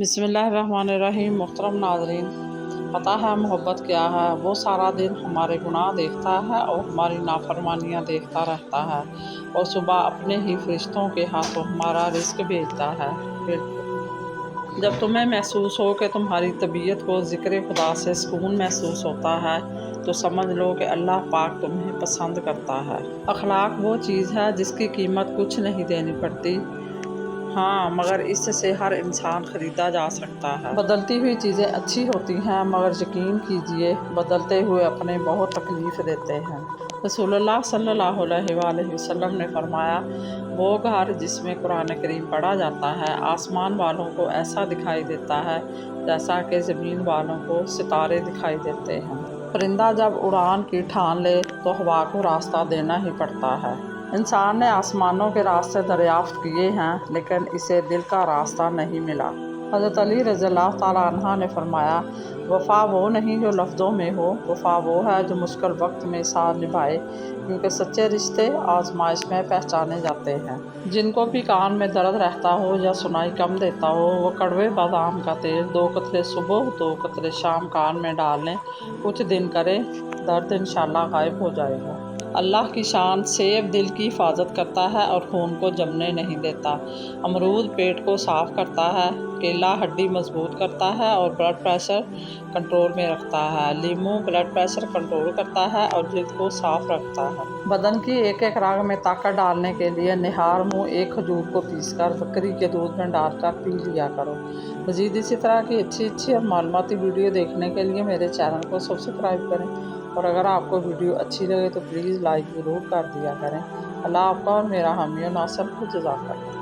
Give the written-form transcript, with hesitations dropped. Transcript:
बिस्मिल्लाहिर्रहमानिर्रहीम। मुहतरम नाज़रीन, पता है मोहब्बत क्या है? वो सारा दिन हमारे गुनाह देखता है और हमारी नाफरमानियाँ देखता रहता है और सुबह अपने ही फरिश्तों के हाथों हमारा रिस्क भेजता है। जब तुम्हें महसूस हो कि तुम्हारी तबीयत को ज़िक्र खुदा से सुकून महसूस होता है तो समझ लो कि अल्लाह पाक तुम्हें पसंद करता है। अखलाक वो चीज़ है जिसकी कीमत कुछ नहीं देनी पड़ती, हाँ, मगर इससे हर इंसान ख़रीदा जा सकता है। बदलती हुई चीज़ें अच्छी होती हैं, मगर यकीन कीजिए बदलते हुए अपने बहुत तकलीफ़ देते हैं। रसूलुल्लाह सल्लल्लाहु अलैहि वसल्लम ने फरमाया, वो घर जिसमें कुरान करीम पढ़ा जाता है आसमान वालों को ऐसा दिखाई देता है जैसा कि ज़मीन वालों को सितारे दिखाई देते हैं। परिंदा जब उड़ान की ठान ले तो हवा को रास्ता देना ही पड़ता है। इंसान ने आसमानों के रास्ते दरियाफ्त किए हैं, लेकिन इसे दिल का रास्ता नहीं मिला। हज़रत अली रज़ियल्लाहु ताला अन्हा ने फरमाया, वफ़ा वो नहीं जो लफ्ज़ों में हो, वफ़ा वो है जो मुश्किल वक्त में साथ निभाए, क्योंकि सच्चे रिश्ते आजमाइश में पहचाने जाते हैं। जिनको भी कान में दर्द रहता हो या सुनाई कम देता हो, वो कड़वे बादाम का तेल 2 कतरे सुबह 2 कतरे शाम कान में डाल लें, कुछ दिन करें, दर्द इंशाअल्लाह गायब हो जाएगा। अल्लाह की शान सेब दिल की हिफाजत करता है और खून को जमने नहीं देता। अमरूद पेट को साफ़ करता है, केला हड्डी मजबूत करता है और ब्लड प्रेशर कंट्रोल में रखता है। लीमू ब्लड प्रेशर कंट्रोल करता है और जिल्द को साफ रखता है। बदन की एक एक रग में ताकत डालने के लिए निहार मुँह एक खजूर को पीसकर बकरी के दूध में डालकर पी लिया करो। मज़ीद इसी तरह की अच्छी और मालूमाती वीडियो देखने के लिए मेरे चैनल को सब्सक्राइब करें, और अगर आपको वीडियो अच्छी लगे तो प्लीज़ लाइक ज़रूर कर दिया करें। अल्लाह आपका और मेरा हामी और नासर को जज़ाकल्लाह।